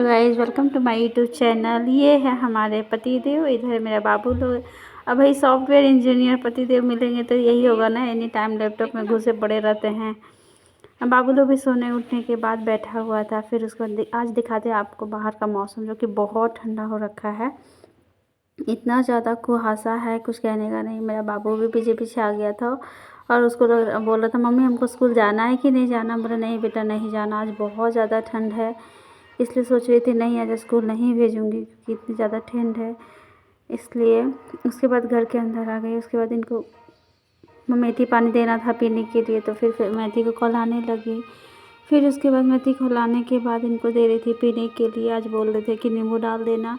Guys welcome to my YouTube channel. ये है हमारे पतिदेव, इधर है मेरा बाबू लोग। अब भाई सॉफ्टवेयर इंजीनियर पतिदेव मिलेंगे तो यही होगा ना, एनी टाइम लैपटॉप में घुसे पड़े रहते हैं। अब बाबू लोग भी सोने उठने के बाद बैठा हुआ था। फिर उसको आज दिखाते हैं आपको बाहर का मौसम, जो कि बहुत ठंडा हो रखा है। इतना ज़्यादा कुहासा है, कुछ कहने का नहीं। मेरा बाबू भी पीछे पीछे आ गया था और उसको बोल रहा था, मम्मी हमको स्कूल जाना है कि नहीं जाना। बोला नहीं बेटा नहीं जाना, आज बहुत ज़्यादा ठंड है। इसलिए सोच रही थी नहीं आज स्कूल नहीं भेजूँगी क्योंकि इतनी ज़्यादा ठंड है। इसलिए उसके बाद घर के अंदर आ गई। उसके बाद इनको मेथी पानी देना था पीने के लिए, तो फिर मेथी को खौलाने लगी। फिर उसके बाद मेथी खौलाने के बाद इनको दे रही थी पीने के लिए। आज बोल रहे थे कि नींबू डाल देना,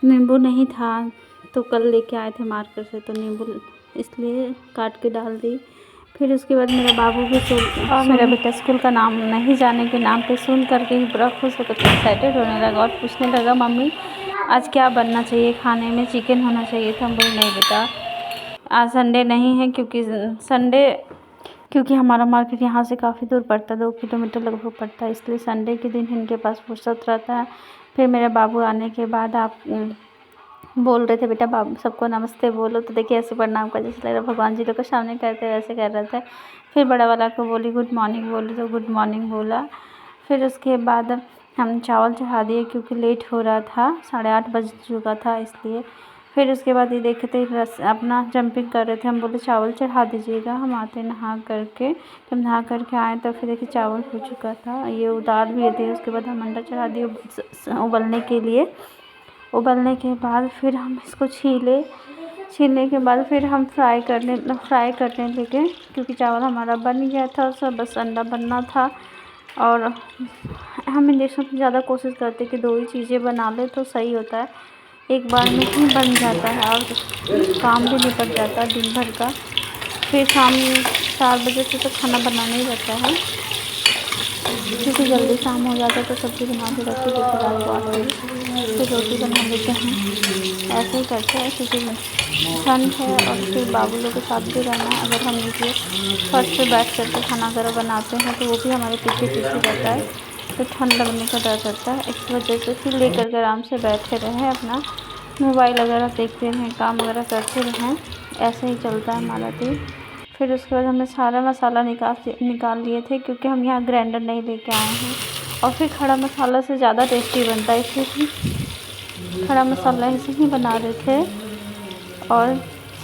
नींबू नहीं था तो कल लेके आए थे मार्केट से, तो नींबू इसलिए काट के डाल दी। फिर उसके बाद मेरा बाबू भी और मेरा बेटा स्कूल का नाम नहीं जाने के नाम पे सुन करके ही बड़ा खुश होकर एक्साइटेड होने लगा और पूछने लगा, मम्मी आज क्या बनना चाहिए खाने में, चिकन होना चाहिए था। हम बोले नहीं बेटा आज संडे नहीं है, क्योंकि हमारा मार्केट यहाँ से काफ़ी दूर पड़ता है, 2 किलोमीटर लगभग पड़ता है। इसलिए संडे के दिन इनके पास फुर्सत रहता है। फिर मेरे बाबू आने के बाद आप बोल रहे थे बेटा बाबू सबको नमस्ते बोलो, तो देखिए ऐसे प्रणाम का जैसे लग रहा भगवान जी लोग के सामने करते वैसे कर रहे थे। फिर बड़ा वाला को बोली गुड मॉर्निंग, बोली तो गुड मॉर्निंग बोला। फिर उसके बाद हम चावल चढ़ा दिए क्योंकि लेट हो रहा था, 8:30 बज चुका था इसलिए। फिर उसके बाद ये देखते अपना जंपिंग कर रहे थे। हम बोले चावल चढ़ा दीजिएगा, हम आते नहा करके। जब नहा करके आए तो फिर देखिए चावल हो चुका था, ये उतार भी दिए। उसके बाद हम अंडा चढ़ा दिए उबलने के लिए। उबलने के बाद फिर हम इसको छीलने के बाद फिर हम फ्राई करने लगे क्योंकि चावल हमारा बन गया था, सब बस अंडा बनना था। और हम इंडक्शन पर ज़्यादा कोशिश करते कि 2 ही चीज़ें बना ले तो सही होता है, एक बार में ही बन जाता है और काम भी निपट जाता है दिन भर का। फिर शाम 4 बजे से तो खाना बनाना ही रहता है क्योंकि जल्दी शाम हो जाता है, तो सब्ज़ी बना के रखी देते रात को 8 बजे, फिर रोटी बना लेते हैं। ऐसे ही करते हैं क्योंकि ठंड है और फिर बाबू लोग के साथ भी रहना है। अगर हम नीचे फर्श पे बैठ कर के खाना वगैरह बनाते हैं तो वो भी हमारे पीछे पीछे रहता है, तो ठंड लगने का डर रहता है। इस वजह से फिर लेकर के आराम से बैठे रहें, अपना मोबाइल वगैरह देखते रहें, काम वगैरह करते रहें। ऐसे ही चलता है हमारा दिन। फिर उसके बाद हमने सारा मसाला निकाल लिए थे क्योंकि हम यहाँ ग्राइंडर नहीं लेके आए हैं। और फिर खड़ा मसाला से ज़्यादा टेस्टी बनता है, इसलिए खड़ा मसाला ऐसे ही बना रहे थे। और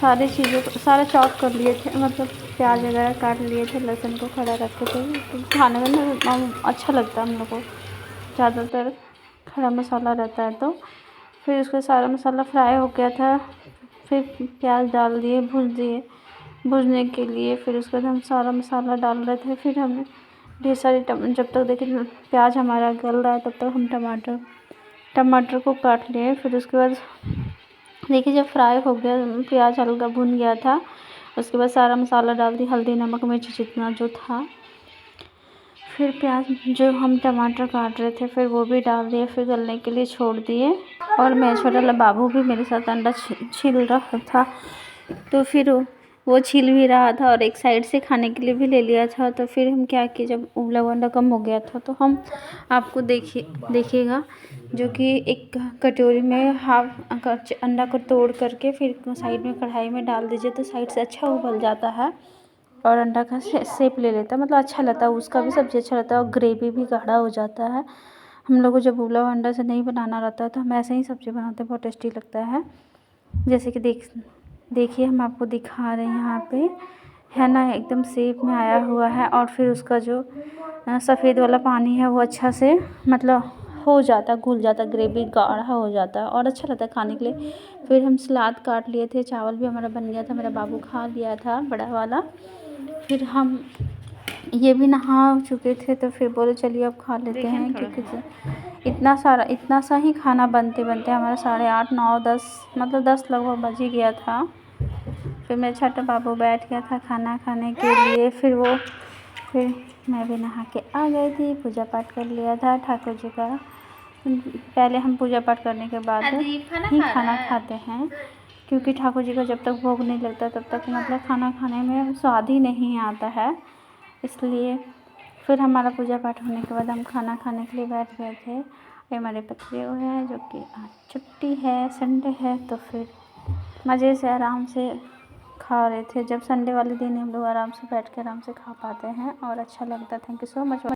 सारी चीज़ों को सारा चॉप कर लिए थे, मतलब प्याज वगैरह काट लिए थे, लहसुन को खड़ा रखे थे। तो खाने में ना अच्छा लगता है हम लोग को, ज़्यादातर खड़ा मसाला रहता है। तो फिर उसका सारा मसाला फ्राई हो गया था। फिर प्याज डाल दिए, भूनने के लिए। फिर उसके बाद हम सारा मसाला डाल रहे थे। फिर हमने ढेर सारी जब तक देखिए प्याज हमारा गल रहा है तब तक हम टमाटर को काट लिए। फिर उसके बाद देखिए जब फ्राई हो गया, प्याज हल्का भुन गया था, उसके बाद सारा मसाला डाल दी, हल्दी नमक मिर्च जितना जो था। फिर प्याज जो हम टमाटर काट रहे थे फिर वो भी डाल दिए, फिर गलने के लिए छोड़ दिए। और मेरा छोटा वाला बाबू भी मेरे साथ अंडा छील रहा था, तो फिर वो छील भी रहा था और एक साइड से खाने के लिए भी ले लिया था। तो फिर हम क्या किए, जब उबला हुआ अंडा कम हो गया था तो हम आपको देखिएगा जो कि एक कटोरी में हाफ अंडा को तोड़ करके फिर साइड में कढ़ाई में डाल दीजिए, तो साइड से अच्छा उबल जाता है और अंडा का शेप ले लेता है, मतलब अच्छा लगता है, उसका भी सब्ज़ी अच्छा लगता है और ग्रेवी भी गाढ़ा हो जाता है। हम लोग को जब उबला हुआ अंडा से नहीं बनाना रहता है तो हम ऐसे ही सब्ज़ी बनाते हैं, बहुत टेस्टी लगता है। जैसे कि देखिए हम आपको दिखा रहे हैं, यहाँ पे है ना एकदम शेप में आया हुआ है। और फिर उसका जो सफ़ेद वाला पानी है वो अच्छा से मतलब हो जाता है, घुल जाता है, ग्रेवी गाढ़ा हो जाता है और अच्छा लगता है खाने के लिए। फिर हम सलाद काट लिए थे, चावल भी हमारा बन गया था, मेरा बाबू खा लिया था बड़ा वाला। फिर हम ये भी नहा चुके थे तो फिर बोले चलिए अब खा लेते हैं, क्योंकि इतना सा ही खाना बनते हमारा 8:30 9 10 मतलब 10 लगभग बज ही गया था। फिर मेरा छोटा बाबू बैठ गया था खाना खाने के लिए। फिर मैं भी नहा के आ गई थी, पूजा पाठ कर लिया था ठाकुर जी का। पहले हम पूजा पाठ करने के बाद ही खाना खाते हैं, क्योंकि ठाकुर जी का जब तक भोग नहीं लगता तब तक मतलब खाना खाने में स्वाद ही नहीं आता है। इसलिए फिर हमारा पूजा पाठ होने के बाद हम खाना खाने के लिए बैठ गए थे। ये हमारे पति हुए हैं जो कि आज छुट्टी है, संडे है, तो फिर मज़े से आराम से खा रहे थे। जब संडे वाले दिन हम लोग आराम से बैठ के आराम से खा पाते हैं और अच्छा लगता है। Thank you so much.